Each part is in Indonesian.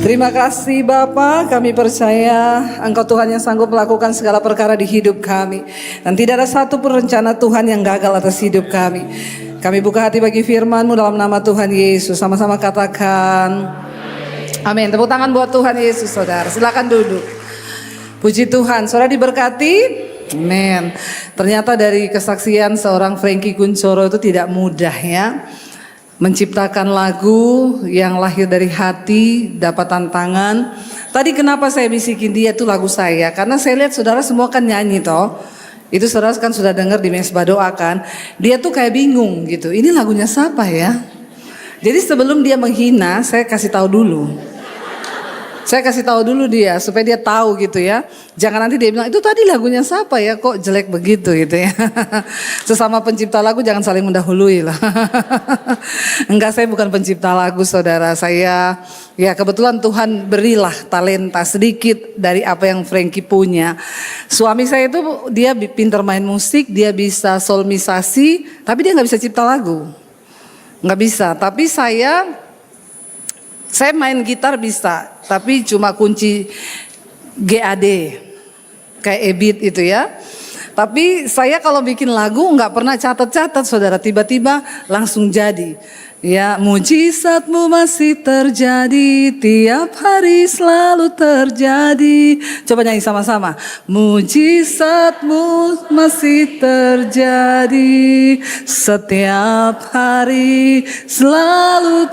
Terima kasih Bapa, kami percaya Engkau Tuhan yang sanggup melakukan segala perkara di hidup kami. Dan tidak ada satu pun rencana Tuhan yang gagal atas hidup kami. Kami buka hati bagi firman-Mu dalam nama Tuhan Yesus. Sama-sama katakan amin. Tepuk tangan buat Tuhan Yesus, saudara. Silakan duduk. Puji Tuhan, saudara diberkati. Amin. Ternyata dari kesaksian seorang Frankie Kuncoro itu tidak mudah ya. Menciptakan lagu yang lahir dari hati, dapat tantangan. Tadi kenapa saya bisikin dia itu lagu saya? Karena saya lihat saudara semua kan nyanyi toh. Itu saudara kan sudah dengar di mesbah doa kan. Dia tuh kayak bingung gitu. Ini lagunya siapa ya? Jadi sebelum dia menghina, saya kasih tahu dulu. Saya kasih tahu dulu dia supaya dia tahu gitu ya. Jangan nanti dia bilang itu tadi lagunya siapa ya, kok jelek begitu gitu ya. Sesama pencipta lagu jangan saling mendahului lah. Enggak, saya bukan pencipta lagu saudara. Saya ya kebetulan Tuhan berilah talenta sedikit dari apa yang Frankie punya. Suami saya itu dia pintar main musik, dia bisa solmisasi, tapi dia nggak bisa cipta lagu. Nggak bisa, tapi saya main gitar bisa, tapi cuma kunci GAD, kayak E-beat itu ya. Tapi saya kalau bikin lagu nggak pernah catat-catat saudara, tiba-tiba langsung jadi. Ya, mujizat-Mu masih terjadi, tiap hari selalu terjadi. Coba nyanyi sama-sama. Mujizat-Mu masih terjadi, setiap hari selalu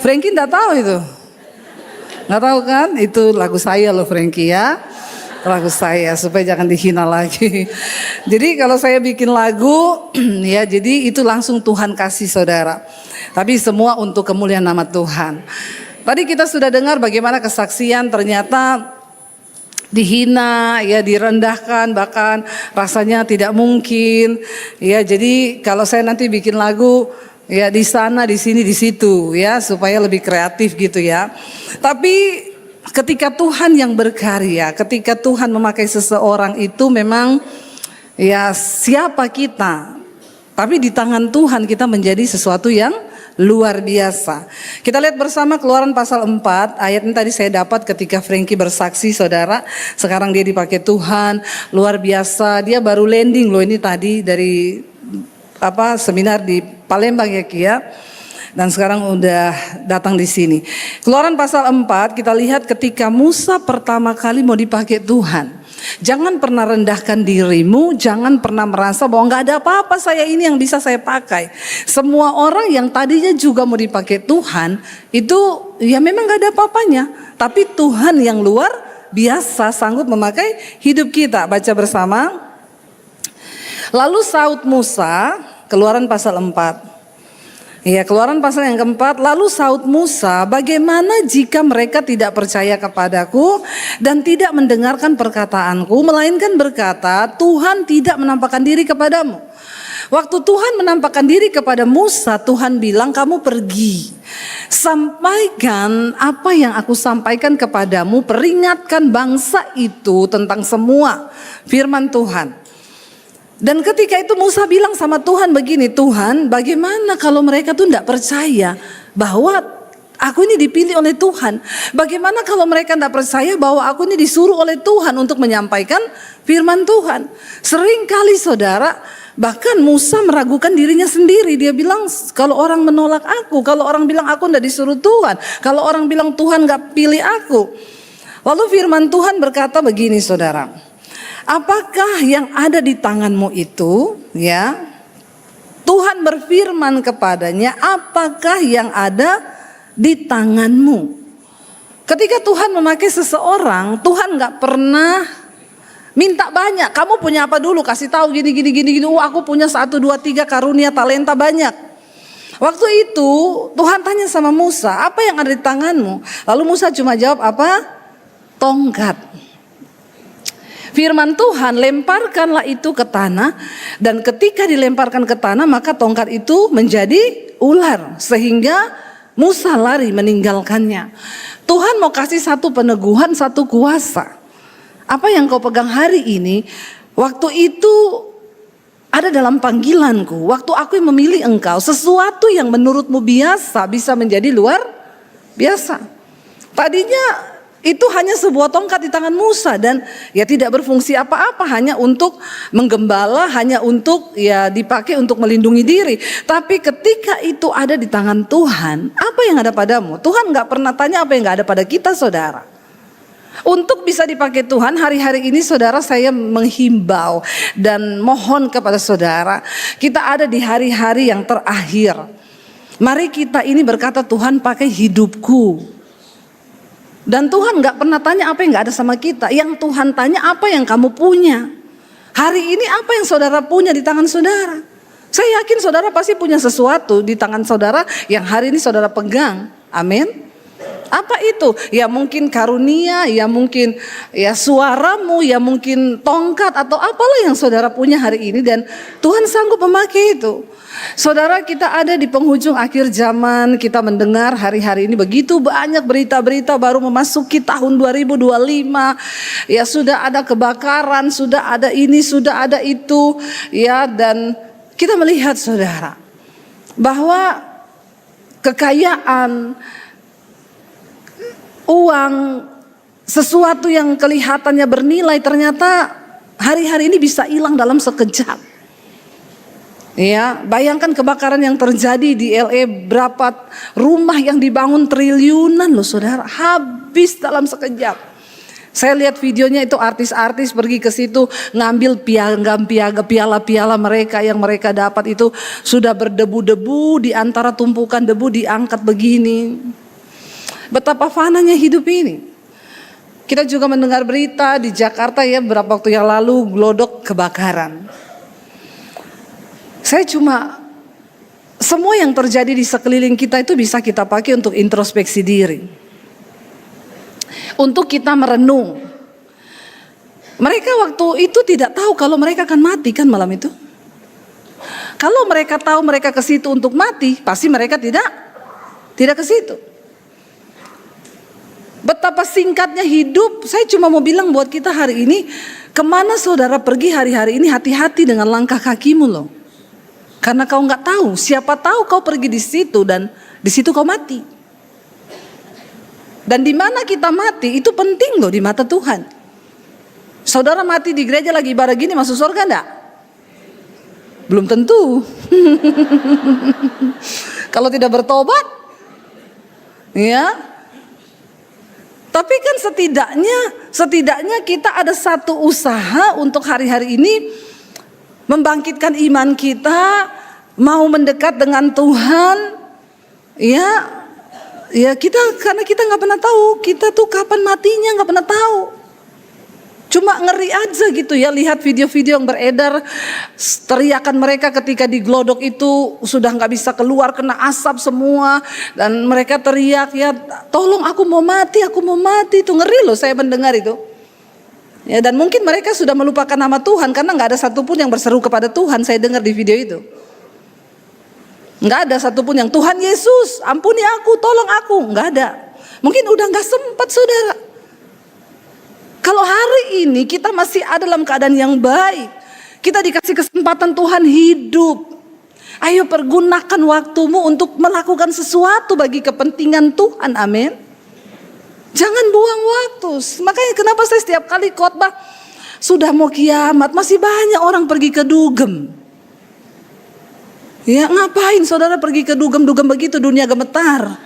Frankie enggak tahu itu. Enggak tahu kan? Itu lagu saya loh Frankie ya. Lagu saya supaya jangan dihina lagi. Jadi kalau saya bikin lagu ya jadi itu langsung Tuhan kasih saudara. Tapi semua untuk kemuliaan nama Tuhan. Tadi kita sudah dengar bagaimana kesaksian ternyata dihina, ya direndahkan, bahkan rasanya tidak mungkin. Ya jadi kalau saya nanti bikin lagu ya di sana, di sini, di situ ya supaya lebih kreatif gitu ya. Tapi ketika Tuhan yang berkarya, ketika Tuhan memakai seseorang itu memang ya siapa kita. Tapi di tangan Tuhan kita menjadi sesuatu yang luar biasa. Kita lihat bersama Keluaran pasal 4, ayat ini tadi saya dapat ketika Frankie bersaksi saudara. Sekarang dia dipakai Tuhan, luar biasa. Dia baru landing loh ini tadi dari seminar di Palembang ya Kia. Dan sekarang udah datang di sini. Keluaran pasal 4 kita lihat ketika Musa pertama kali mau dipakai Tuhan. Jangan pernah rendahkan dirimu, jangan pernah merasa bahwa nggak ada apa-apa saya ini yang bisa saya pakai. Semua orang yang tadinya juga mau dipakai Tuhan itu ya memang nggak ada apa-apanya. Tapi Tuhan yang luar biasa sanggup memakai hidup kita. Baca bersama. Lalu saut Musa, Keluaran pasal 4. Ya, Keluaran pasal yang keempat, lalu saut Musa, bagaimana jika mereka tidak percaya kepadaku dan tidak mendengarkan perkataanku, melainkan berkata, Tuhan tidak menampakkan diri kepadamu. Waktu Tuhan menampakkan diri kepada Musa, Tuhan bilang kamu pergi. Sampaikan apa yang aku sampaikan kepadamu, peringatkan bangsa itu tentang semua firman Tuhan. Dan ketika itu Musa bilang sama Tuhan begini, Tuhan bagaimana kalau mereka tuh tidak percaya bahwa aku ini dipilih oleh Tuhan. Bagaimana kalau mereka tidak percaya bahwa aku ini disuruh oleh Tuhan untuk menyampaikan firman Tuhan. Sering kali saudara, bahkan Musa meragukan dirinya sendiri. Dia bilang kalau orang menolak aku, kalau orang bilang aku tidak disuruh Tuhan, kalau orang bilang Tuhan gak pilih aku. Lalu firman Tuhan berkata begini saudara. Apakah yang ada di tanganmu itu ya? Tuhan berfirman kepadanya, apakah yang ada di tanganmu? Ketika Tuhan memakai seseorang, Tuhan gak pernah minta banyak. Kamu punya apa dulu? Kasih tahu gini. Aku punya 1, 2, 3 karunia talenta banyak. Waktu itu Tuhan tanya sama Musa, apa yang ada di tanganmu? Lalu Musa cuma jawab apa? Tongkat. Firman Tuhan, lemparkanlah itu ke tanah, dan ketika dilemparkan ke tanah maka tongkat itu menjadi ular sehingga Musa lari meninggalkannya. Tuhan mau kasih satu peneguhan, satu kuasa. Apa yang kau pegang hari ini, waktu itu ada dalam panggilanku. Waktu aku memilih engkau, sesuatu yang menurutmu biasa bisa menjadi luar biasa. Tadinya itu hanya sebuah tongkat di tangan Musa dan ya tidak berfungsi apa-apa, hanya untuk menggembala, hanya untuk ya dipakai untuk melindungi diri. Tapi ketika itu ada di tangan Tuhan, apa yang ada padamu? Tuhan gak pernah tanya apa yang gak ada pada kita, saudara. Untuk bisa dipakai Tuhan, hari-hari ini saudara, saya menghimbau dan mohon kepada saudara, kita ada di hari-hari yang terakhir. Mari kita ini berkata, Tuhan pakai hidupku. Dan Tuhan gak pernah tanya apa yang gak ada sama kita. Yang Tuhan tanya apa yang kamu punya. Hari ini apa yang saudara punya di tangan saudara. Saya yakin saudara pasti punya sesuatu di tangan saudara yang hari ini saudara pegang. Amin. Apa itu? Ya mungkin karunia, ya mungkin ya suaramu, ya mungkin tongkat atau apalah yang saudara punya hari ini. Dan Tuhan sanggup memakai itu. Saudara, kita ada di penghujung akhir zaman. Kita mendengar hari-hari ini begitu banyak berita-berita baru memasuki tahun 2025. Ya sudah ada kebakaran, sudah ada ini, sudah ada itu. Ya, dan kita melihat saudara bahwa kekayaan, uang, sesuatu yang kelihatannya bernilai ternyata hari-hari ini bisa hilang dalam sekejap. Ya, bayangkan kebakaran yang terjadi di LA, berapa rumah yang dibangun triliunan loh saudara, habis dalam sekejap. Saya lihat videonya itu artis-artis pergi ke situ ngambil piala-piala mereka yang mereka dapat itu sudah berdebu-debu, di antara tumpukan debu diangkat begini. Betapa fananya hidup ini. Kita juga mendengar berita di Jakarta ya beberapa waktu yang lalu, glodok kebakaran. Saya semua yang terjadi di sekeliling kita itu bisa kita pakai untuk introspeksi diri. Untuk kita merenung. Mereka waktu itu tidak tahu kalau mereka akan mati kan malam itu. Kalau mereka tahu mereka ke situ untuk mati, pasti mereka tidak ke situ. Betapa singkatnya hidup. Saya cuma mau bilang buat kita hari ini, kemana saudara pergi hari-hari ini, hati-hati dengan langkah kakimu loh. Karena kau nggak tahu, siapa tahu kau pergi di situ dan di situ kau mati. Dan di mana kita mati itu penting loh di mata Tuhan. Saudara mati di gereja lagi ibadah gini masuk surga enggak? Belum tentu. Kalau tidak bertobat, ya. Tapi kan setidaknya kita ada satu usaha untuk hari-hari ini membangkitkan iman kita, mau mendekat dengan Tuhan, ya kita karena kita nggak pernah tahu kita tuh kapan matinya, nggak pernah tahu. Cuma ngeri aja gitu ya lihat video-video yang beredar, teriakan mereka ketika di glodok itu sudah nggak bisa keluar, kena asap semua, dan mereka teriak ya tolong aku mau mati itu ngeri loh saya mendengar itu. Ya, dan mungkin mereka sudah melupakan nama Tuhan karena nggak ada satupun yang berseru kepada Tuhan. Saya dengar di video itu, nggak ada satupun yang Tuhan Yesus ampuni aku, tolong aku, nggak ada. Mungkin udah nggak sempat saudara. Kalau hari ini kita masih ada dalam keadaan yang baik, kita dikasih kesempatan Tuhan hidup. Ayo pergunakan waktumu untuk melakukan sesuatu bagi kepentingan Tuhan, amin. Jangan buang waktu. Makanya kenapa saya setiap kali khotbah sudah mau kiamat masih banyak orang pergi ke dugem. Ya ngapain saudara pergi ke dugem begitu dunia gemetar.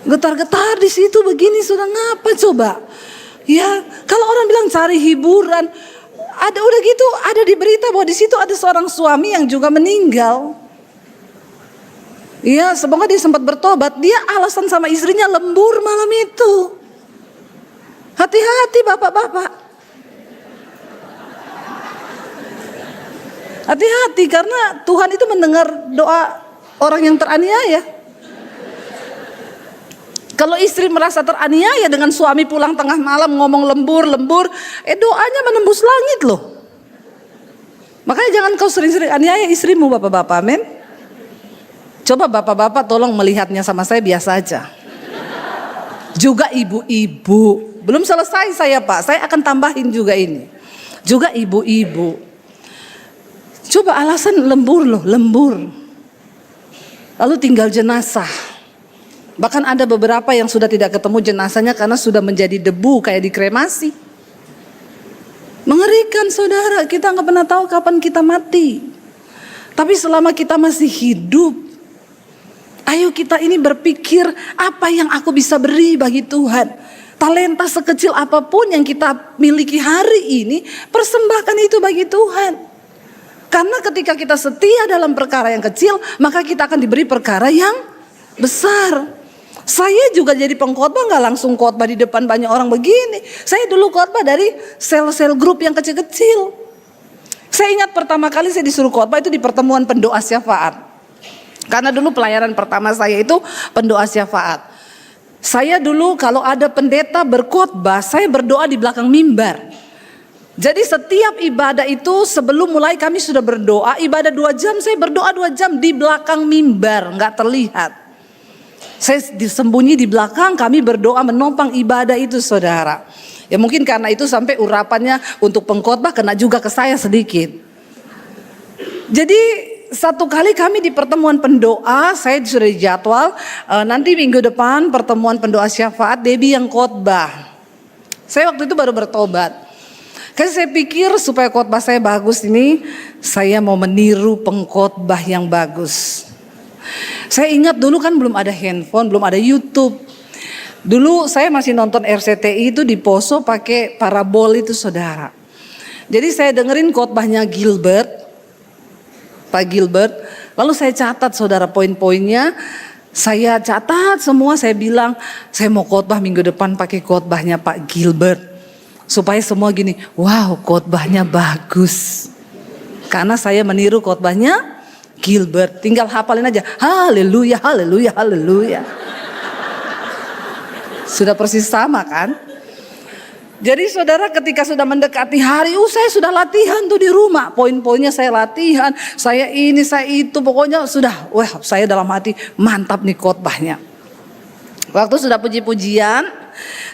Getar-getar di situ begini sudah ngapa coba? Ya kalau orang bilang cari hiburan, udah gitu ada di berita bahwa di situ ada seorang suami yang juga meninggal. Iya, semoga dia sempat bertobat. Dia alasan sama istrinya lembur malam itu. Hati-hati bapak-bapak. Hati-hati karena Tuhan itu mendengar doa orang yang teraniaya. Kalau istri merasa teraniaya dengan suami pulang tengah malam ngomong lembur, doanya menembus langit loh. Makanya jangan kau sering-sering aniaya istrimu bapak-bapak, amin. Coba bapak-bapak tolong melihatnya sama saya biasa aja. Juga ibu-ibu. Belum selesai saya Pak, saya akan tambahin juga ini. Juga ibu-ibu. Coba alasan lembur loh, lembur. Lalu tinggal jenazah. Bahkan ada beberapa yang sudah tidak ketemu jenazahnya karena sudah menjadi debu kayak dikremasi. Mengerikan saudara, kita nggak pernah tahu kapan kita mati. Tapi selama kita masih hidup, ayo kita ini berpikir apa yang aku bisa beri bagi Tuhan. Talenta sekecil apapun yang kita miliki hari ini, persembahkan itu bagi Tuhan. Karena ketika kita setia dalam perkara yang kecil, maka kita akan diberi perkara yang besar. Saya juga jadi pengkhotbah nggak langsung khotbah di depan banyak orang begini. Saya dulu khotbah dari sel-sel grup yang kecil-kecil. Saya ingat pertama kali saya disuruh khotbah itu di pertemuan pendoa syafaat. Karena dulu pelayanan pertama saya itu pendoa syafaat. Saya dulu kalau ada pendeta berkhotbah, saya berdoa di belakang mimbar. Jadi setiap ibadah itu sebelum mulai kami sudah berdoa, ibadah 2 jam, saya berdoa 2 jam di belakang mimbar, nggak terlihat. Saya disembunyi di belakang, kami berdoa menopang ibadah itu saudara. Ya mungkin karena itu sampai urapannya untuk pengkhotbah kena juga ke saya sedikit. Jadi satu kali kami di pertemuan pendoa, saya sudah dijadwal nanti minggu depan pertemuan pendoa syafaat, Debbie yang khotbah. Saya waktu itu baru bertobat. Karena saya pikir supaya khotbah saya bagus ini, saya mau meniru pengkhotbah yang bagus. Saya ingat dulu kan belum ada handphone, belum ada YouTube. Dulu saya masih nonton RCTI itu di Poso pakai parabol itu saudara. Jadi saya dengerin khotbahnya Gilbert, Pak Gilbert. Lalu saya catat saudara poin-poinnya. Saya catat semua, saya bilang saya mau khotbah minggu depan pakai khotbahnya Pak Gilbert. Supaya semua gini, wow khotbahnya bagus. Karena saya meniru khotbahnya Gilbert, tinggal hafalin aja. Haleluya, haleluya, haleluya. Sudah persis sama kan? Jadi saudara ketika sudah mendekati hari, saya sudah latihan tuh di rumah. Poin-poinnya saya latihan, saya ini, saya itu. Pokoknya sudah, wah saya dalam hati mantap nih khotbahnya. Waktu sudah puji-pujian,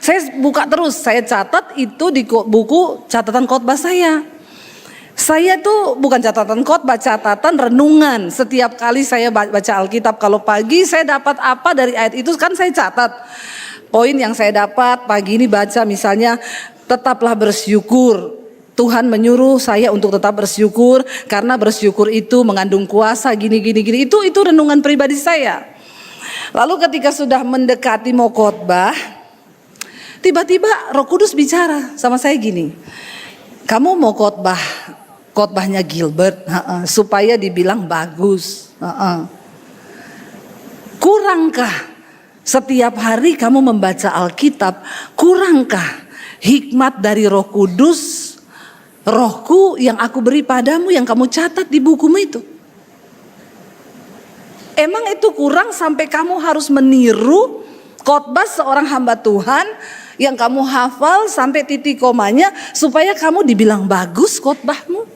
saya buka terus, saya catat itu di buku catatan khotbah saya. Saya tuh bukan catatan khotbah, catatan renungan. Setiap kali saya baca Alkitab, kalau pagi saya dapat apa dari ayat itu kan saya catat. Poin yang saya dapat pagi ini baca misalnya, tetaplah bersyukur. Tuhan menyuruh saya untuk tetap bersyukur karena bersyukur itu mengandung kuasa gini. Itu renungan pribadi saya. Lalu ketika sudah mendekati mau khotbah, tiba-tiba Roh Kudus bicara sama saya gini. Kamu mau khotbahnya Gilbert supaya dibilang bagus. Kurangkah setiap hari kamu membaca Alkitab? Kurangkah hikmat dari Roh Kudus, Rohku yang aku beri padamu yang kamu catat di bukumu itu? Emang itu kurang sampai kamu harus meniru khotbah seorang hamba Tuhan yang kamu hafal sampai titik komanya supaya kamu dibilang bagus khotbahmu?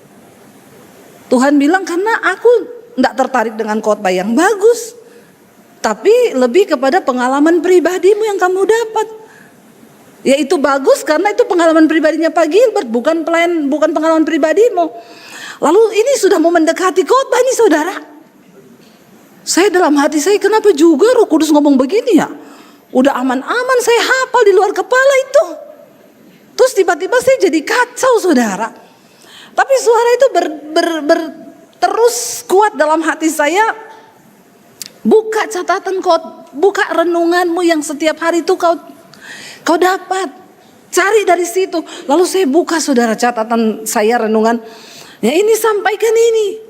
Tuhan bilang karena aku tidak tertarik dengan khotbah yang bagus, tapi lebih kepada pengalaman pribadimu yang kamu dapat. Yaitu bagus karena itu pengalaman pribadinya Pak Gilbert, bukan pengalaman pribadimu. Lalu ini sudah mau mendekati khotbah nih saudara. Saya dalam hati saya, kenapa juga Roh Kudus ngomong begini ya? Udah aman-aman saya hafal di luar kepala itu. Terus tiba-tiba saya jadi kacau saudara. Tapi suara itu terus kuat dalam hati saya. Buka catatan buka renunganmu yang setiap hari itu kau dapat. Cari dari situ. Lalu saya buka saudara catatan saya renungan. Ya ini sampaikan ini.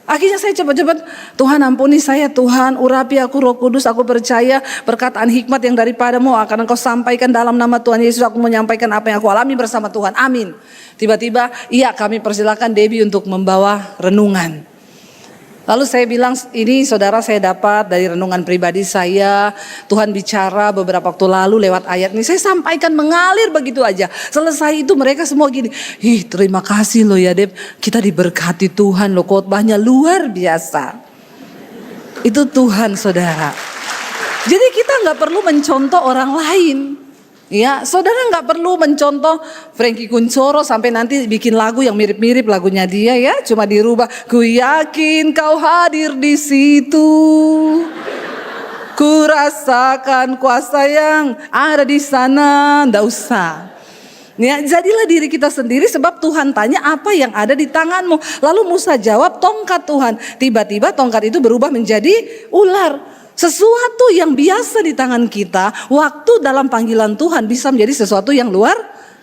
Akhirnya saya cepat-cepat, Tuhan ampuni saya Tuhan, urapi aku Roh Kudus, aku percaya perkataan hikmat yang daripadamu akan engkau sampaikan dalam nama Tuhan Yesus. Aku menyampaikan apa yang aku alami bersama Tuhan, amin. Tiba-tiba, iya kami persilakan Debbie untuk membawa renungan. Lalu saya bilang, ini saudara saya dapat dari renungan pribadi saya. Tuhan bicara beberapa waktu lalu lewat ayat ini. Saya sampaikan mengalir begitu aja. Selesai itu mereka semua gini. Terima kasih loh ya Deb. Kita diberkati Tuhan loh, khotbahnya luar biasa. Itu Tuhan saudara. Jadi kita gak perlu mencontoh orang lain. Ya, saudara nggak perlu mencontoh Frankie Kuncoro sampai nanti bikin lagu yang mirip-mirip lagunya dia ya, cuma dirubah. Ku yakin kau hadir di situ. Ku rasakan kuasa yang ada di sana. Nggak usah. Ya, jadilah diri kita sendiri sebab Tuhan tanya apa yang ada di tanganmu. Lalu Musa jawab tongkat Tuhan. Tiba-tiba tongkat itu berubah menjadi ular. Sesuatu yang biasa di tangan kita, waktu dalam panggilan Tuhan bisa menjadi sesuatu yang luar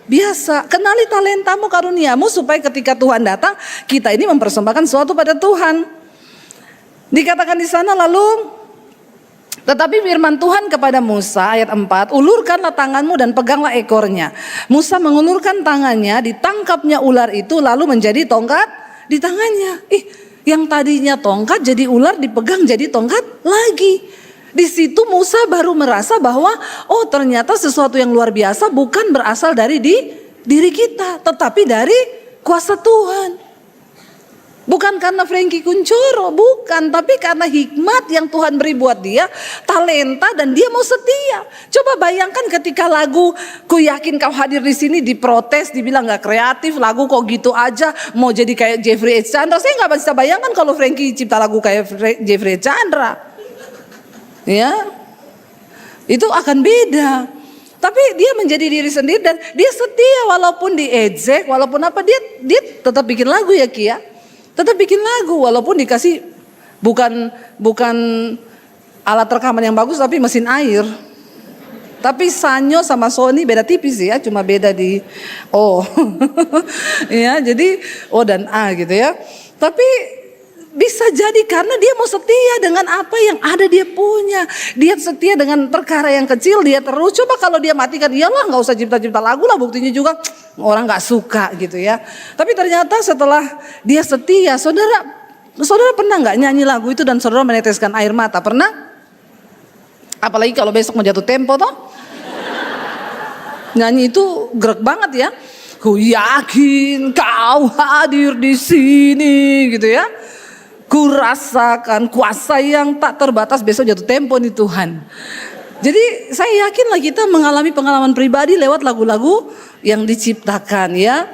biasa. Kenali talentamu, karuniamu supaya ketika Tuhan datang, kita ini mempersembahkan sesuatu pada Tuhan. Dikatakan di sana lalu, tetapi firman Tuhan kepada Musa ayat 4, ulurkanlah tanganmu dan peganglah ekornya. Musa mengulurkan tangannya, ditangkapnya ular itu lalu menjadi tongkat di tangannya. Yang tadinya tongkat jadi ular, dipegang jadi tongkat lagi. Di situ Musa baru merasa bahwa oh ternyata sesuatu yang luar biasa bukan berasal dari diri kita, tetapi dari kuasa Tuhan. Bukan karena Frankie Kuncoro, bukan, tapi karena hikmat yang Tuhan beri buat dia, talenta, dan dia mau setia. Coba bayangkan ketika lagu Ku Yakin Kau Hadir di Sini diprotes, dibilang gak kreatif, lagu kok gitu aja, mau jadi kayak Jeffrey H. Chandra. Saya gak bisa bayangkan kalau Frankie cipta lagu kayak Jeffrey H. Chandra. Ya, itu akan beda. Tapi dia menjadi diri sendiri dan dia setia walaupun diejek, walaupun apa, dia tetap bikin lagu ya Ki ya. Tetap bikin lagu walaupun dikasih bukan alat rekaman yang bagus tapi mesin air. Tapi Sanyo sama Sony beda tipis ya, cuma beda di O. Ya, jadi O dan A gitu ya. Tapi bisa jadi karena dia mau setia dengan apa yang ada dia punya. Dia setia dengan perkara yang kecil, dia terus. Coba kalau dia matikan, iyalah gak usah cipta-cipta lagu lah, buktinya juga orang gak suka gitu ya. Tapi ternyata setelah dia setia, saudara pernah gak nyanyi lagu itu dan saudara meneteskan air mata? Pernah? Apalagi kalau besok mau jatuh tempo toh. Nyanyi itu gerak banget ya. Ku yakin kau hadir di sini gitu ya. Ku rasakan kuasa yang tak terbatas, besok jatuh tempo nih Tuhan. Jadi saya yakinlah kita mengalami pengalaman pribadi lewat lagu-lagu yang diciptakan ya.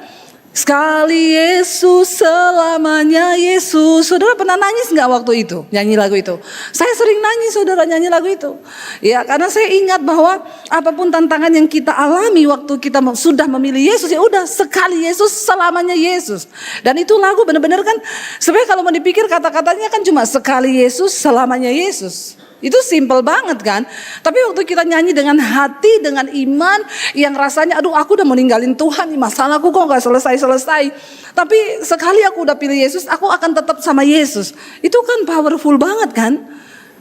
Sekali Yesus, selamanya Yesus. Saudara pernah nangis gak waktu itu nyanyi lagu itu? Saya sering nangis saudara nyanyi lagu itu. Ya karena saya ingat bahwa apapun tantangan yang kita alami waktu kita sudah memilih Yesus, ya udah sekali Yesus, selamanya Yesus. Dan itu lagu benar-benar kan sebenarnya kalau mau dipikir kata-katanya kan cuma sekali Yesus, selamanya Yesus. Itu simple banget kan. Tapi waktu kita nyanyi dengan hati, dengan iman yang rasanya aduh aku udah mau ninggalin Tuhan, masalahku kok gak selesai-selesai. Tapi sekali aku udah pilih Yesus, aku akan tetap sama Yesus. Itu kan powerful banget kan.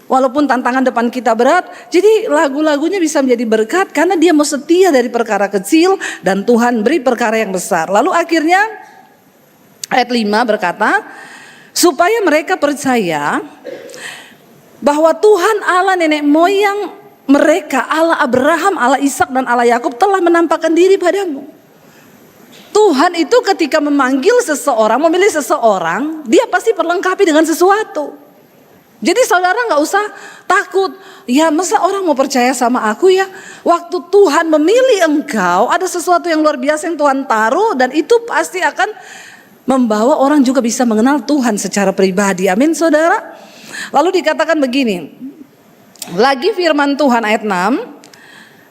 Walaupun tantangan depan kita berat, jadi lagu-lagunya bisa menjadi berkat karena dia mau setia dari perkara kecil dan Tuhan beri perkara yang besar. Lalu akhirnya ayat 5 berkata, supaya mereka percaya bahwa Tuhan Allah nenek moyang mereka, Allah Abraham, Allah Ishak dan Allah Yakub telah menampakkan diri padamu. Tuhan itu ketika memanggil seseorang, memilih seseorang, dia pasti perlengkapi dengan sesuatu. Jadi saudara gak usah takut, ya masa orang mau percaya sama aku ya. Waktu Tuhan memilih engkau, ada sesuatu yang luar biasa yang Tuhan taruh dan itu pasti akan membawa orang juga bisa mengenal Tuhan secara pribadi. Amin saudara. Lalu dikatakan begini, lagi firman Tuhan ayat 6,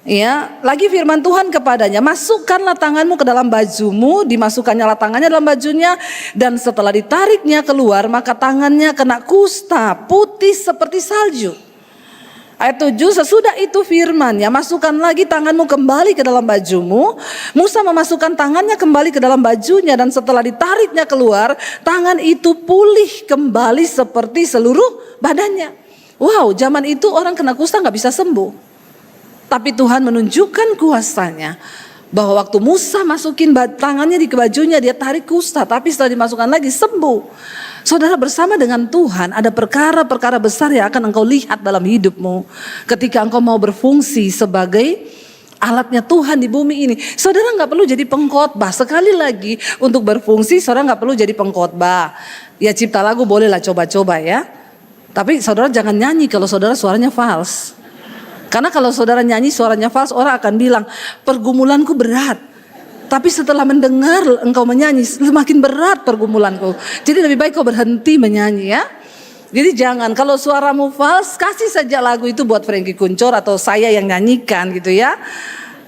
ya, lagi firman Tuhan kepadanya, masukkanlah tanganmu ke dalam bajumu, dimasukkannya tangannya dalam bajunya, dan setelah ditariknya keluar, maka tangannya kena kusta, putih seperti salju. Ayat 7, sesudah itu firman-Nya, masukkan lagi tanganmu kembali ke dalam bajumu. Musa memasukkan tangannya kembali ke dalam bajunya dan setelah ditariknya keluar, tangan itu pulih kembali seperti seluruh badannya. Wow, zaman itu orang kena kusta gak bisa sembuh. Tapi Tuhan menunjukkan kuasanya. Bahwa waktu Musa masukin tangannya di bajunya, dia tarik kusta, tapi setelah dimasukkan lagi sembuh. Saudara, bersama dengan Tuhan ada perkara-perkara besar yang akan engkau lihat dalam hidupmu ketika engkau mau berfungsi sebagai alatnya Tuhan di bumi ini. Saudara gak perlu jadi pengkhotbah. Sekali lagi, untuk berfungsi saudara gak perlu jadi pengkhotbah. Ya cipta lagu bolehlah coba-coba ya. Tapi saudara jangan nyanyi kalau saudara suaranya fals. Karena kalau saudara nyanyi suaranya fals, orang akan bilang pergumulanku berat. Tapi setelah mendengar engkau menyanyi, semakin berat pergumulanku. Jadi lebih baik kau berhenti menyanyi ya. Jadi jangan, kalau suaramu fals, kasih saja lagu itu buat Frankie Kuncor atau saya yang nyanyikan gitu ya.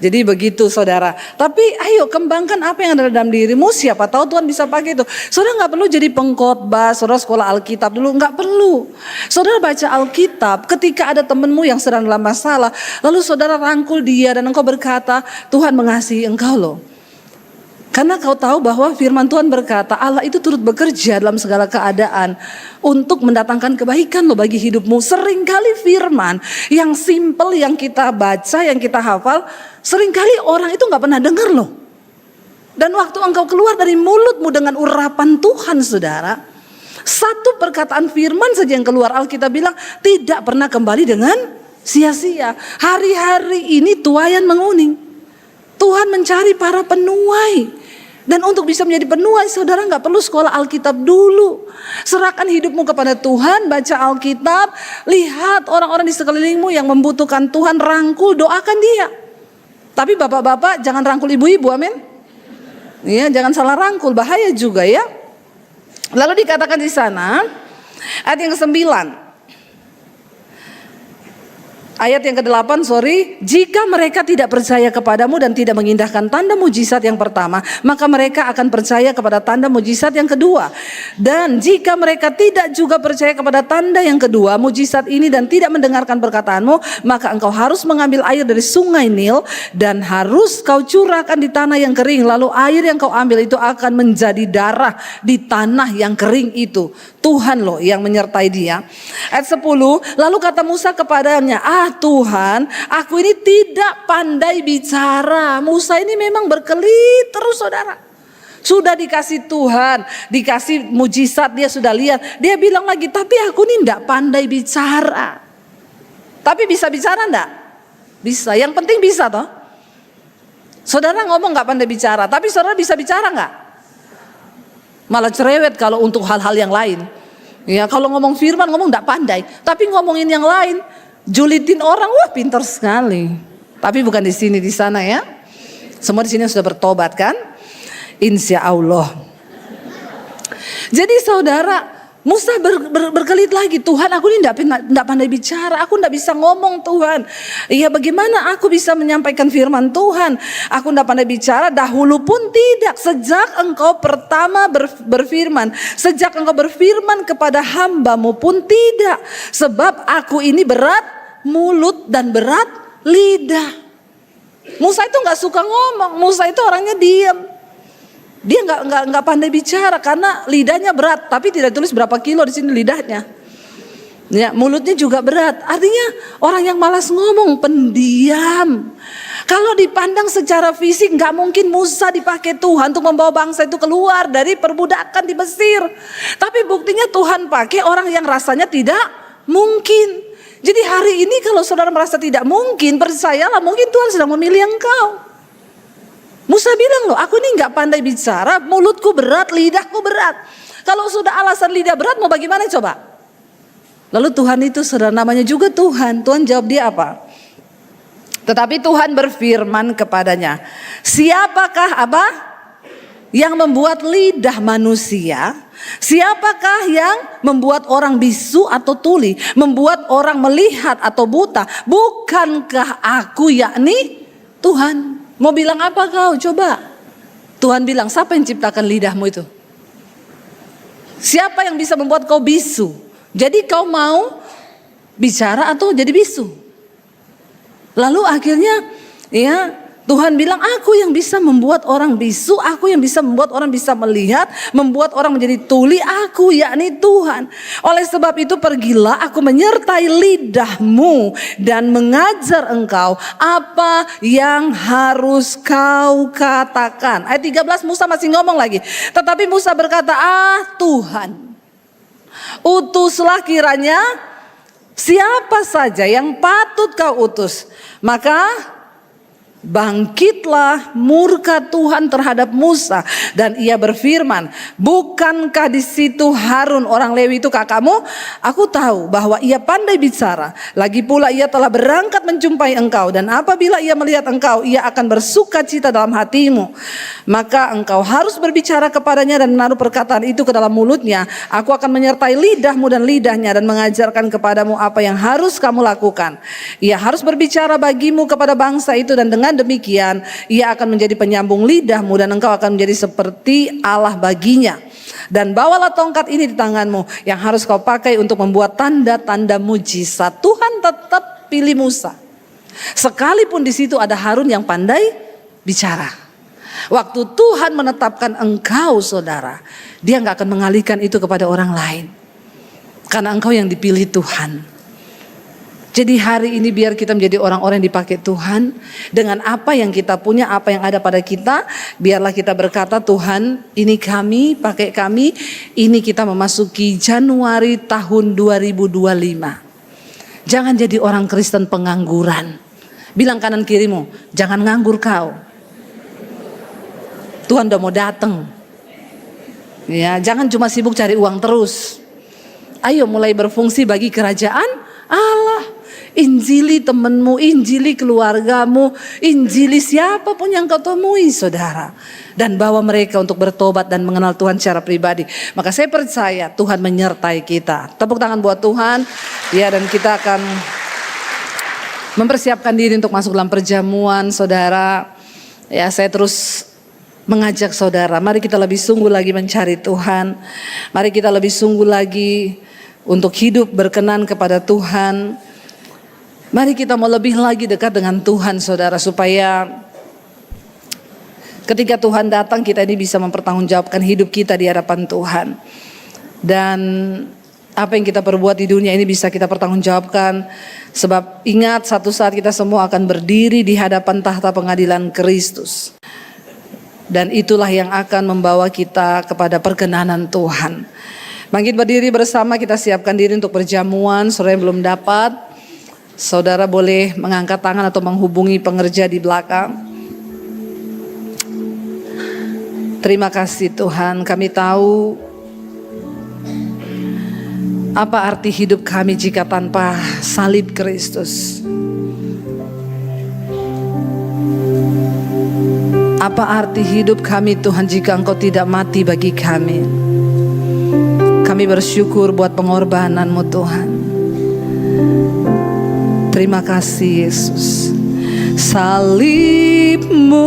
Jadi begitu saudara. Tapi ayo kembangkan apa yang ada dalam dirimu. Siapa tahu Tuhan bisa pakai itu. Saudara nggak perlu jadi pengkhotbah. Saudara sekolah Alkitab dulu, nggak perlu. Saudara baca Alkitab. Ketika ada temanmu yang sedang dalam masalah, lalu saudara rangkul dia dan engkau berkata, Tuhan mengasihi engkau loh. Karena kau tahu bahwa firman Tuhan berkata Allah itu turut bekerja dalam segala keadaan untuk mendatangkan kebaikan loh bagi hidupmu. Seringkali firman yang simple yang kita baca, yang kita hafal, seringkali orang itu gak pernah dengar loh. Dan waktu engkau keluar dari mulutmu dengan urapan Tuhan saudara, satu perkataan firman saja yang keluar, Alkitab bilang tidak pernah kembali dengan sia-sia. Hari-hari ini tuaian menguning. Tuhan mencari para penuai. Dan untuk bisa menjadi penuai, saudara gak perlu sekolah Alkitab dulu. Serahkan hidupmu kepada Tuhan, baca Alkitab. Lihat orang-orang di sekelilingmu yang membutuhkan Tuhan, rangkul, doakan dia. Tapi bapak-bapak jangan rangkul ibu-ibu, amin. Ya, jangan salah rangkul, bahaya juga ya. Lalu dikatakan di sana, ayat yang ke-9. Ayat yang ke-8, jika mereka tidak percaya kepadamu dan tidak mengindahkan tanda mujizat yang pertama, maka mereka akan percaya kepada tanda mujizat yang kedua. Dan jika mereka tidak juga percaya kepada tanda yang kedua, mujizat ini, dan tidak mendengarkan perkataanmu, maka engkau harus mengambil air dari sungai Nil dan harus kau curahkan di tanah yang kering. Lalu air yang kau ambil itu akan menjadi darah di tanah yang kering itu. Tuhan loh yang menyertai dia. Ayat 10, lalu kata Musa kepadanya, Tuhan, aku ini tidak pandai bicara. Musa ini memang berkelit terus saudara. Sudah dikasih Tuhan, dikasih mujizat, dia sudah lihat. Dia bilang lagi, tapi aku ini tidak pandai bicara. Tapi bisa bicara enggak? Bisa, yang penting bisa toh. Saudara ngomong gak pandai bicara, tapi saudara bisa bicara enggak? Malah cerewet kalau untuk hal-hal yang lain. Ya, kalau ngomong firman ngomong enggak pandai, tapi ngomongin yang lain, julitin orang, wah pintar sekali. Tapi bukan di sini, di sana ya. Semua di sini sudah bertobat kan? Insya Allah. Jadi saudara, Musa berkelit lagi, Tuhan aku ini tidak pandai bicara, aku tidak bisa ngomong Tuhan. Iya bagaimana aku bisa menyampaikan firman Tuhan? Aku tidak pandai bicara, dahulu pun tidak. Sejak engkau pertama berfirman, sejak engkau berfirman kepada hambamu pun tidak. Sebab aku ini berat mulut dan berat lidah. Musa itu gak suka ngomong, Musa itu orangnya diam. Dia nggak pandai bicara karena lidahnya berat, tapi tidak tulis berapa kilo di sini lidahnya. Ya, mulutnya juga berat. Artinya orang yang malas ngomong, pendiam. Kalau dipandang secara fisik nggak mungkin Musa dipakai Tuhan untuk membawa bangsa itu keluar dari perbudakan di Mesir. Tapi buktinya Tuhan pakai orang yang rasanya tidak mungkin. Jadi hari ini kalau saudara merasa tidak mungkin, percayalah mungkin Tuhan sedang memilih engkau. Musa bilang loh, aku ini gak pandai bicara, mulutku berat, lidahku berat. Kalau sudah alasan lidah berat mau bagaimana coba? Lalu Tuhan itu saudara namanya juga Tuhan. Tuhan jawab dia apa? Tetapi Tuhan berfirman kepadanya, siapakah apa? Yang membuat lidah manusia? Siapakah yang membuat orang bisu atau tuli? Membuat orang melihat atau buta? Bukankah aku yakni Tuhan? Mau bilang apa kau? Coba. Tuhan bilang, siapa yang ciptakan lidahmu itu? Siapa yang bisa membuat kau bisu? Jadi kau mau bicara atau jadi bisu? Lalu akhirnya ya Tuhan bilang, aku yang bisa membuat orang bisu, aku yang bisa membuat orang bisa melihat, membuat orang menjadi tuli, aku yakni Tuhan. Oleh sebab itu pergilah, aku menyertai lidahmu dan mengajar engkau apa yang harus kau katakan. Ayat 13 Musa masih ngomong lagi. Tetapi Musa berkata, Tuhan, utuslah kiranya siapa saja yang patut kau utus. Maka bangkitlah murka Tuhan terhadap Musa dan ia berfirman, bukankah di situ Harun orang Lewi itu kakakmu? Aku tahu bahwa ia pandai bicara, lagi pula ia telah berangkat menjumpai engkau, dan apabila ia melihat engkau, ia akan bersuka cita dalam hatimu. Maka engkau harus berbicara kepadanya dan menaruh perkataan itu ke dalam mulutnya. Aku akan menyertai lidahmu dan lidahnya dan mengajarkan kepadamu apa yang harus kamu lakukan. Ia harus berbicara bagimu kepada bangsa itu, dan dengan demikian ia akan menjadi penyambung lidahmu dan engkau akan menjadi seperti Allah baginya. Dan bawalah tongkat ini di tanganmu yang harus kau pakai untuk membuat tanda-tanda mujizat. Tuhan tetap pilih Musa, sekalipun di situ ada Harun yang pandai bicara. Waktu Tuhan menetapkan engkau, saudara, dia gak akan mengalihkan itu kepada orang lain, karena engkau yang dipilih Tuhan. Jadi hari ini biar kita menjadi orang-orang yang dipakai Tuhan. Dengan apa yang kita punya, apa yang ada pada kita, biarlah kita berkata, Tuhan ini kami, pakai kami. Ini kita memasuki Januari tahun 2025. Jangan jadi orang Kristen pengangguran. Bilang kanan kirimu, jangan nganggur kau. Tuhan udah mau datang. Ya, jangan cuma sibuk cari uang terus. Ayo mulai berfungsi bagi kerajaan Allah. Injili temanmu, injili keluargamu, injili siapapun yang kau temui, saudara. Dan bawa mereka untuk bertobat dan mengenal Tuhan secara pribadi. Maka saya percaya Tuhan menyertai kita. Tepuk tangan buat Tuhan. Ya, dan kita akan mempersiapkan diri untuk masuk dalam perjamuan, saudara. Ya, saya terus mengajak saudara, mari kita lebih sungguh lagi mencari Tuhan. Mari kita lebih sungguh lagi untuk hidup berkenan kepada Tuhan. Mari kita mau lebih lagi dekat dengan Tuhan, saudara, supaya ketika Tuhan datang kita ini bisa mempertanggungjawabkan hidup kita di hadapan Tuhan. Dan apa yang kita perbuat di dunia ini bisa kita pertanggungjawabkan. Sebab ingat, satu saat kita semua akan berdiri di hadapan tahta pengadilan Kristus. Dan itulah yang akan membawa kita kepada perkenanan Tuhan. Bangkit berdiri bersama, kita siapkan diri untuk perjamuan. Saudara yang belum dapat, saudara boleh mengangkat tangan atau menghubungi pengerja di belakang. Terima kasih Tuhan, kami tahu apa arti hidup kami jika tanpa salib Kristus. Apa arti hidup kami Tuhan jika Engkau tidak mati bagi kami. Kami bersyukur buat pengorbanan-Mu Tuhan. Terima kasih Yesus. Salib-Mu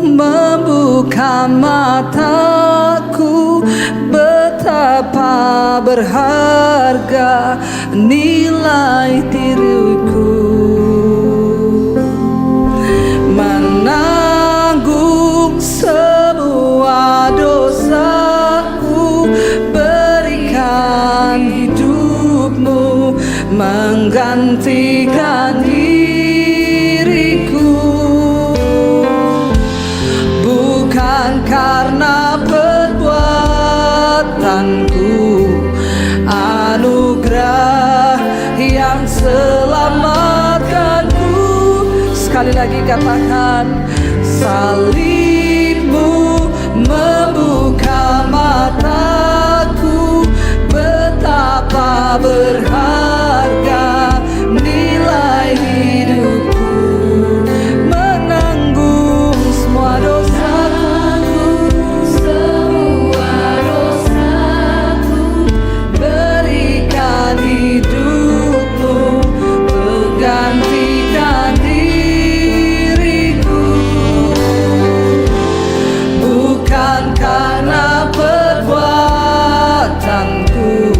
membuka mataku, betapa berharga nilai diriku. Menanggung semua dosaku, berikan hidup-Mu menggantikan diriku. Bukan karena perbuatanku, anugerah yang selamatkanku. Sekali lagi katakan, salib-Mu membuka mataku, betapa berharga nilai hidupku. Menanggung semua dosaku, berikan hidup-Mu menggantikan diriku. Bukan karena perbuatanku,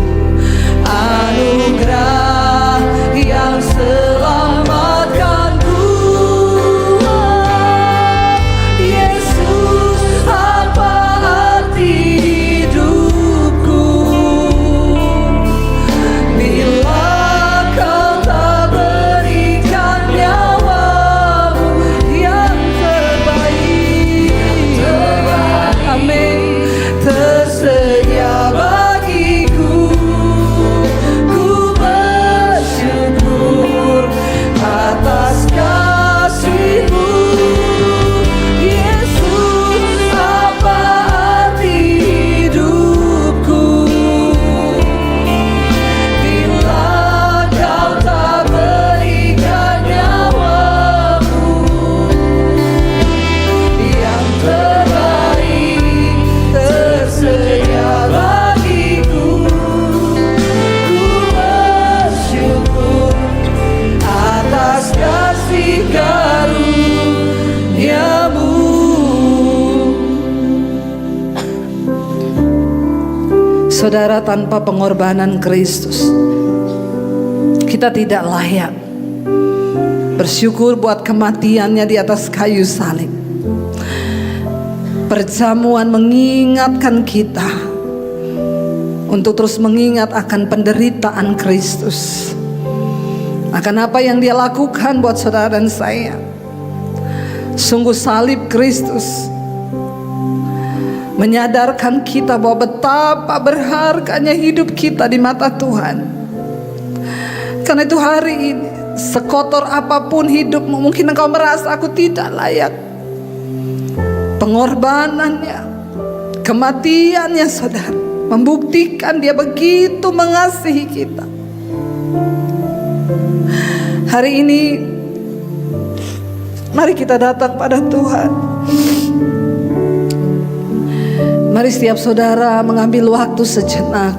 anugerah Saudara, tanpa pengorbanan Kristus kita tidak layak. Bersyukur buat kematiannya di atas kayu salib. Perjamuan mengingatkan kita untuk terus mengingat akan penderitaan Kristus, akan apa yang Dia lakukan buat saudara dan saya. Sungguh salib Kristus menyadarkan kita bahwa betapa berharganya hidup kita di mata Tuhan. Karena itu hari ini, sekotor apapun hidupmu, mungkin engkau merasa aku tidak layak. Pengorbanannya, kematiannya saudara, membuktikan Dia begitu mengasihi kita. Hari ini mari kita datang pada Tuhan. Mari setiap saudara mengambil waktu sejenak,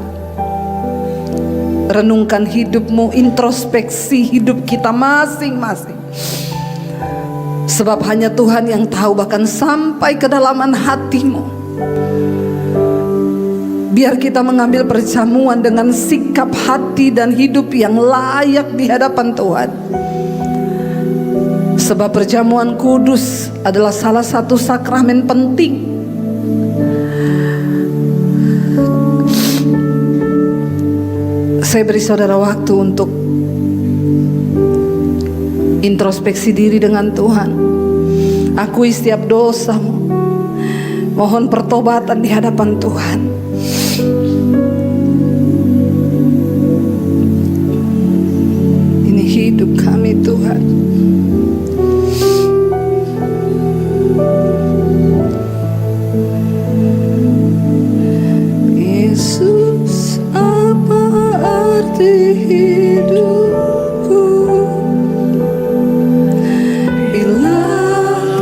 renungkan hidupmu, introspeksi hidup kita masing-masing. Sebab hanya Tuhan yang tahu, bahkan sampai kedalaman hatimu. Biar kita mengambil perjamuan dengan sikap hati dan hidup yang layak di hadapan Tuhan. Sebab perjamuan kudus adalah salah satu sakramen penting. Saya beri saudara waktu untuk introspeksi diri dengan Tuhan. Akui setiap dosamu, mohon pertobatan di hadapan Tuhan. Ini hidup kami Tuhan. Yesus, apa arti hidupku bila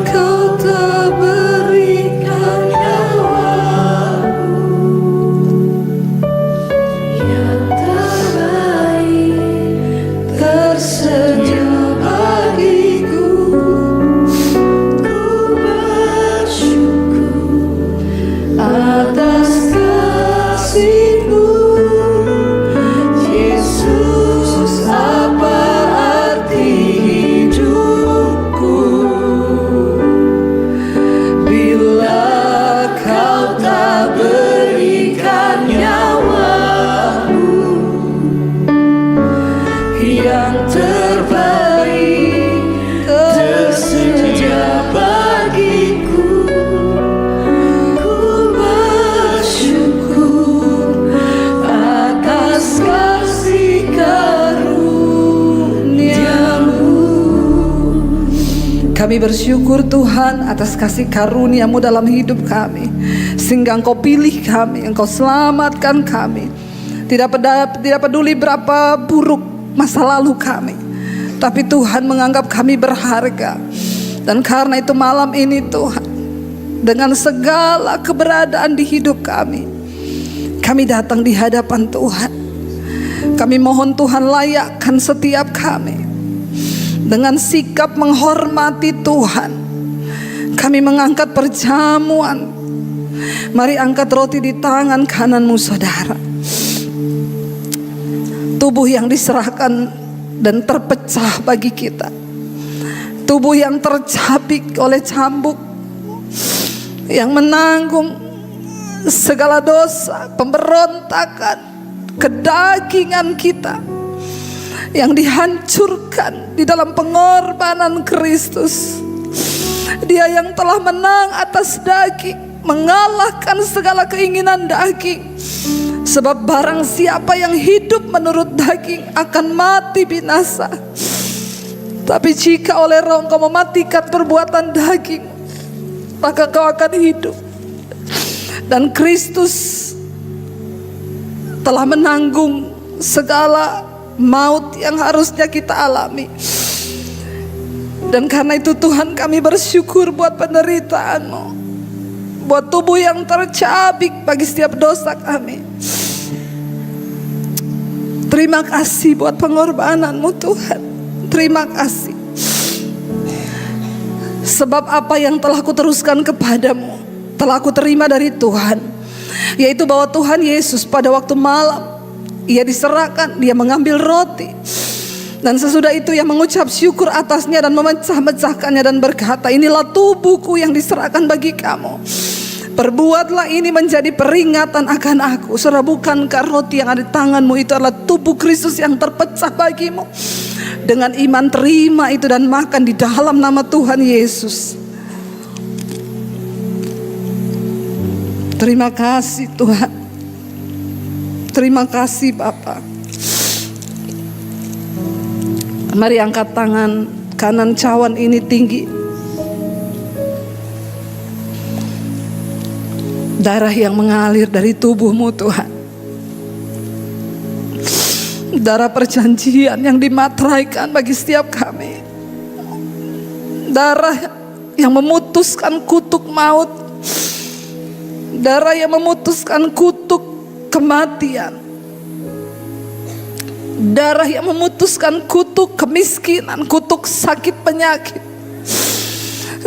Kau tak berikan nyawamu yang terbaik tersedia bagiku. Ku bersyukur atas kasih-Mu. Kami bersyukur Tuhan atas kasih karunia-Mu dalam hidup kami, sehingga Engkau pilih kami, Engkau selamatkan kami. Tidak peduli berapa buruk masa lalu kami, tapi Tuhan menganggap kami berharga. Dan karena itu malam ini Tuhan, dengan segala keberadaan di hidup kami datang di hadapan Tuhan. Kami mohon Tuhan layakkan setiap kami dengan sikap menghormati Tuhan. Kami mengangkat perjamuan. Mari angkat roti di tangan kananmu saudara. Tubuh yang diserahkan dan terpecah bagi kita. Tubuh yang tercabik oleh cambuk, yang menanggung segala dosa, pemberontakan, kedagingan kita, yang dihancurkan di dalam pengorbanan Kristus. Dia yang telah menang atas daging, mengalahkan segala keinginan daging. Sebab barang siapa yang hidup menurut daging akan mati binasa. Tapi jika oleh Roh Engkau mematikan perbuatan daging, maka kau akan hidup. Dan Kristus telah menanggung segala maut yang harusnya kita alami. Dan karena itu Tuhan, kami bersyukur buat penderitaan-Mu, buat tubuh yang tercabik bagi setiap dosa kami. Terima kasih buat pengorbanan-Mu Tuhan. Terima kasih. Sebab apa yang telah kuteruskan kepadamu telah ku terima dari Tuhan, Yaitu bahwa Tuhan Yesus pada waktu malam Ia diserahkan, Dia mengambil roti, dan sesudah itu Ia mengucap syukur atasnya dan memecah-mecahkannya dan berkata, inilah tubuhku yang diserahkan bagi kamu. Perbuatlah ini menjadi peringatan akan aku. Saudara, bukankah roti yang ada di tanganmu itu adalah tubuh Kristus yang terpecah bagimu? Dengan iman terima itu dan makan di dalam nama Tuhan Yesus. Terima kasih Tuhan. Terima kasih Bapa. Mari angkat tangan kanan cawan ini tinggi. Darah yang mengalir dari tubuhmu Tuhan, darah perjanjian yang dimateraikan bagi setiap kami. Darah yang memutuskan kutuk maut, darah yang memutuskan kutuk kematian, darah yang memutuskan kutuk kemiskinan, kutuk sakit penyakit,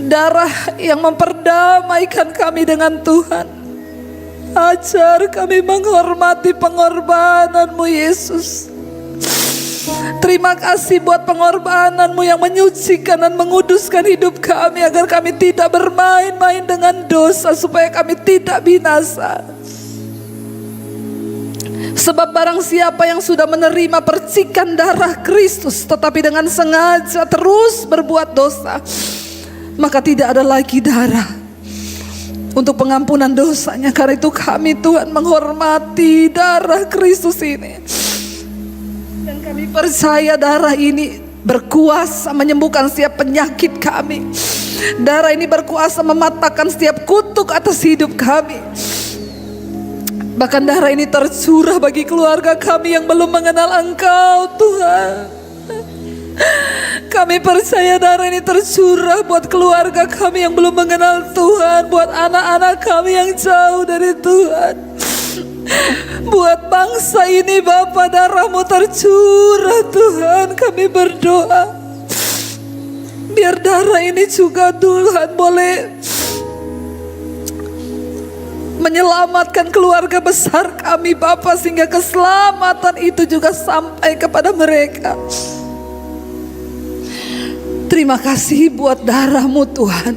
darah yang memperdamaikan kami dengan Tuhan. Ajar kami menghormati pengorbananmu Yesus. Terima kasih buat pengorbananmu yang menyucikan dan menguduskan hidup kami, agar kami tidak bermain-main dengan dosa, supaya kami tidak binasa. Sebab barang siapa yang sudah menerima percikan darah Kristus tetapi dengan sengaja terus berbuat dosa, maka tidak ada lagi darah untuk pengampunan dosanya. Karena itu kami Tuhan menghormati darah Kristus ini, dan kami percaya darah ini berkuasa menyembuhkan setiap penyakit kami. Darah ini berkuasa mematahkan setiap kutuk atas hidup kami. Bahkan darah ini tercurah bagi keluarga kami yang belum mengenal Engkau Tuhan. Kami percaya darah ini tercurah buat keluarga kami yang belum mengenal Tuhan, buat anak-anak kami yang jauh dari Tuhan, buat bangsa ini Bapa, darah-Mu tercurah Tuhan. Kami berdoa biar darah ini juga Tuhan boleh menyelamatkan keluarga besar kami Bapa, sehingga keselamatan itu juga sampai kepada mereka. Terima kasih buat darah-Mu Tuhan.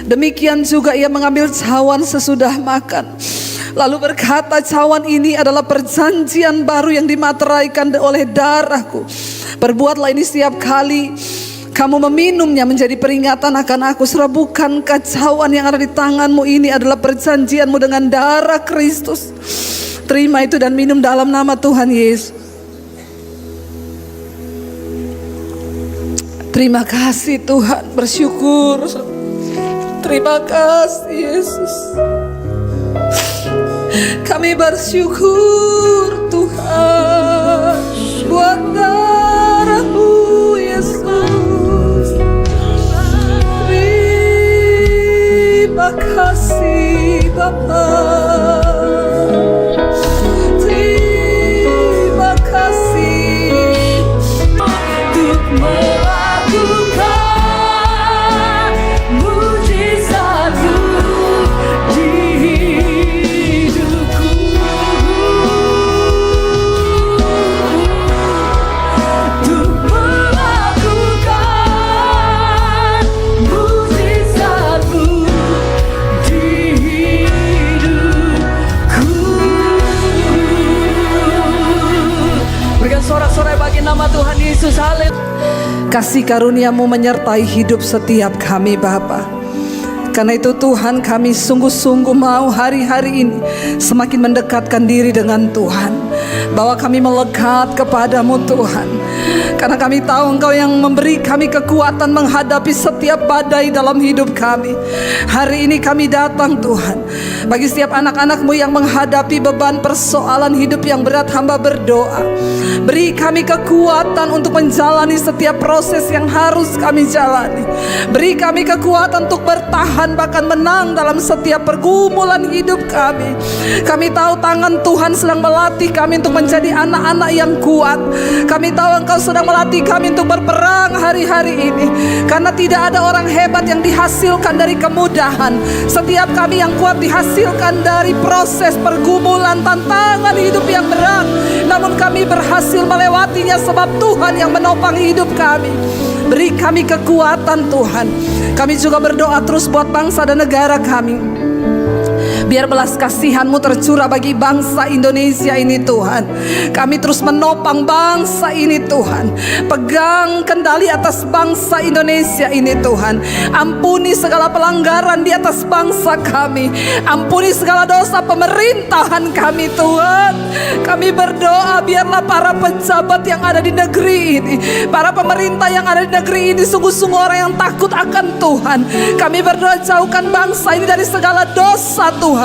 Demikian juga Ia mengambil cawan sesudah makan, lalu berkata, cawan ini adalah perjanjian baru yang dimateraikan oleh darahku. Perbuatlah ini setiap kali kamu meminumnya menjadi peringatan akan aku. Saudara, bukankah cawan yang ada di tanganmu ini adalah perjanjianmu dengan darah Kristus? Terima itu dan minum dalam nama Tuhan Yesus. Terima kasih Tuhan, bersyukur. Terima kasih Yesus. Kami bersyukur Tuhan buat darah-Mu Yesus. Terima kasih Bapa. Terima kasih untuk sorak-sorai bagi nama Tuhan Yesus. Kasih karunia-Mu menyertai hidup setiap kami Bapa. Karena itu Tuhan, kami sungguh-sungguh mau hari-hari ini semakin mendekatkan diri dengan Tuhan, bahwa kami melekat kepadamu Tuhan. Karena kami tahu Engkau yang memberi kami kekuatan menghadapi setiap badai dalam hidup kami. Hari ini kami datang Tuhan, bagi setiap anak-anak-Mu yang menghadapi beban persoalan hidup yang berat, hamba berdoa, beri kami kekuatan untuk menjalani setiap proses yang harus kami jalani. Beri kami kekuatan untuk bertahan Tuhan bahkan menang dalam setiap pergumulan hidup kami. Kami tahu tangan Tuhan sedang melatih kami untuk menjadi anak-anak yang kuat. Kami tahu Engkau sedang melatih kami untuk berperang hari-hari ini. Karena tidak ada orang hebat yang dihasilkan dari kemudahan. Setiap kami yang kuat dihasilkan dari proses pergumulan, tantangan hidup yang berat. Namun kami berhasil melewatinya sebab Tuhan yang menopang hidup kami. Beri kami kekuatan Tuhan. Kami juga berdoa terus buat bangsa dan negara kami. Biar belas kasihan-Mu tercurah bagi bangsa Indonesia ini Tuhan. Kami terus menopang bangsa ini Tuhan. Pegang kendali atas bangsa Indonesia ini Tuhan. Ampuni segala pelanggaran di atas bangsa kami. Ampuni segala dosa pemerintahan kami Tuhan. Kami berdoa biarlah para pejabat yang ada di negeri ini, para pemerintah yang ada di negeri ini sungguh-sungguh orang yang takut akan Tuhan. Kami berdoa jauhkan bangsa ini dari segala dosa Tuhan.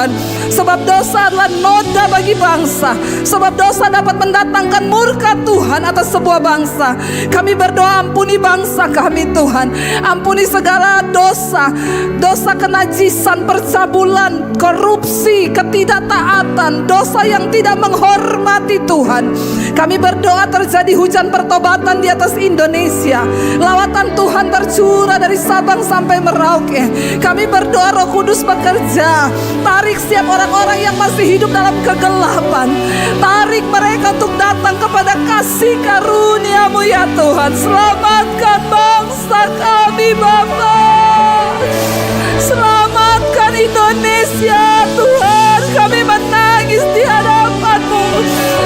Sebab dosa adalah noda bagi bangsa. Sebab dosa dapat mendatangkan murka Tuhan atas sebuah bangsa. Kami berdoa ampuni bangsa kami Tuhan. Ampuni segala dosa. Dosa kenajisan, percabulan, korupsi, ketidaktaatan, dosa yang tidak menghormati Tuhan. Kami berdoa terjadi hujan pertobatan di atas Indonesia. Lawatan Tuhan tercurah dari Sabang sampai Merauke. Kami berdoa Roh Kudus bekerja. Tarik setiap orang-orang yang masih hidup dalam kegelapan. Tarik mereka untuk datang kepada kasih karunia-Mu ya Tuhan. Selamatkan bangsa kami Bapa. Selamatkan Indonesia Tuhan. Kami menangis di hadapan-Mu.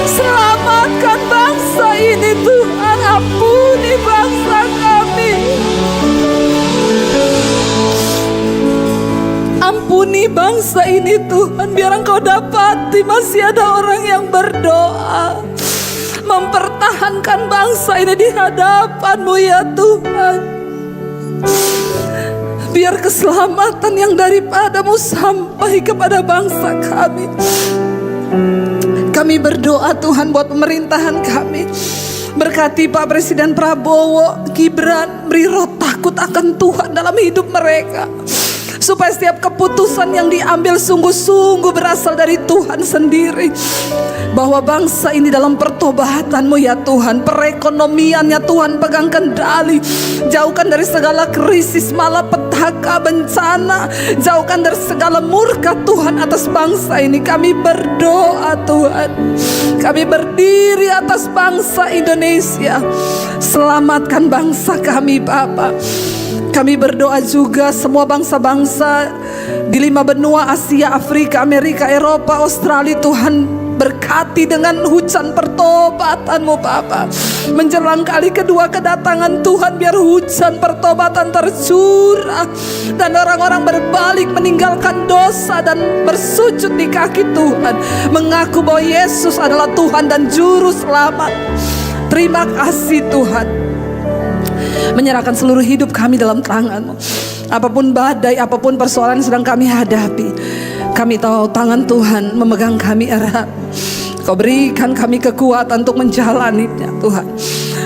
Selamatkan bangsa ini Tuhan. Ampuni bangsa kami. Ampuni bangsa ini Tuhan. Biar Engkau dapati masih ada orang yang berdoa mempertahankan bangsa ini di hadapan-Mu ya Tuhan. Biar keselamatan yang daripada-Mu sampai kepada bangsa kami. Kami berdoa Tuhan buat pemerintahan kami. Berkati Pak Presiden Prabowo, Gibran, beri roh takut akan Tuhan dalam hidup mereka. Supaya setiap keputusan yang diambil sungguh-sungguh berasal dari Tuhan sendiri. Bahwa bangsa ini dalam pertobatan-Mu ya Tuhan. Perekonomiannya Tuhan pegang kendali. Jauhkan dari segala krisis, malapetaka, bencana. Jauhkan dari segala murka Tuhan atas bangsa ini. Kami berdoa Tuhan. Kami berdiri atas bangsa Indonesia. Selamatkan bangsa kami Bapa. Kami berdoa juga semua bangsa-bangsa di 5 benua Asia, Afrika, Amerika, Eropa, Australia. Tuhan berkati dengan hujan pertobatan-Mu Bapa. Menjelang kali kedua kedatangan Tuhan, biar hujan pertobatan tercurah. Dan orang-orang berbalik meninggalkan dosa dan bersujud di kaki Tuhan. Mengaku bahwa Yesus adalah Tuhan dan Juru Selamat. Terima kasih Tuhan. Menyerahkan seluruh hidup kami dalam tangan-Mu. Apapun badai, apapun persoalan yang sedang kami hadapi, kami tahu tangan Tuhan memegang kami erat. Kau berikan kami kekuatan untuk menjalaninya Tuhan.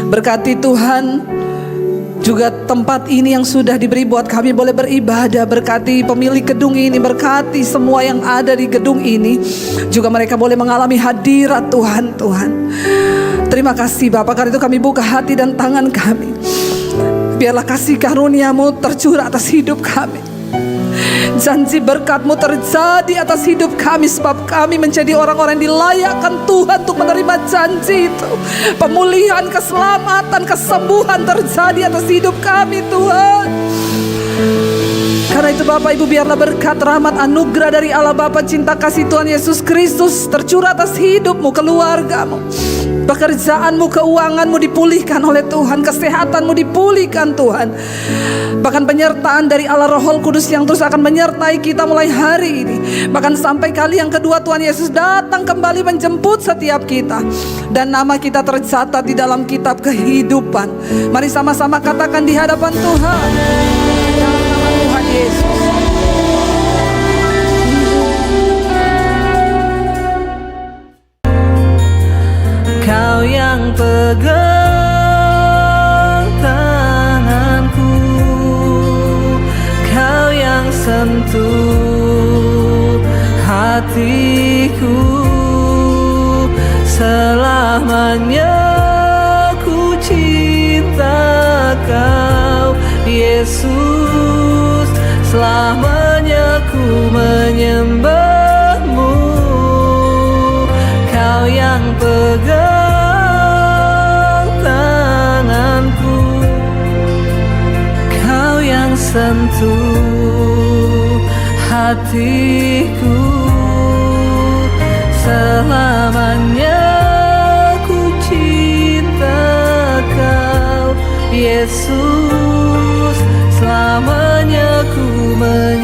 Berkati Tuhan juga tempat ini yang sudah diberi buat kami boleh beribadah. Berkati pemilik gedung ini, berkati semua yang ada di gedung ini. Juga mereka boleh mengalami hadirat Tuhan. Terima kasih Bapak, karena itu kami buka hati dan tangan kami. Biarlah kasih karunia-Mu tercurah atas hidup kami. Janji berkat-Mu terjadi atas hidup kami. Sebab kami menjadi orang-orang yang dilayakkan Tuhan untuk menerima janji itu. Pemulihan, keselamatan, kesembuhan terjadi atas hidup kami Tuhan. Karena itu Bapak Ibu, biarlah berkat, rahmat, anugerah dari Allah Bapa, cinta kasih Tuhan Yesus Kristus tercurah atas hidup-Mu, keluarga-Mu. Pekerjaan-Mu, keuangan-Mu dipulihkan oleh Tuhan. Kesehatan-Mu dipulihkan Tuhan. Bahkan penyertaan dari Allah Roh Kudus yang terus akan menyertai kita mulai hari ini. Bahkan sampai kali yang kedua Tuhan Yesus datang kembali menjemput setiap kita. Dan nama kita tercatat di dalam kitab kehidupan. Mari sama-sama katakan di hadapan Tuhan. Dalam nama Tuhan Yesus. Kau yang pegang tanganku, Kau yang sentuh hatiku. Selamanya ku cinta Kau Yesus, selamanya ku menyembah-Mu. Kau yang pegang tanganku, Kau yang sentuh hatiku. Selamanya ku cinta Kau Yesus, selamanya ku menyembah.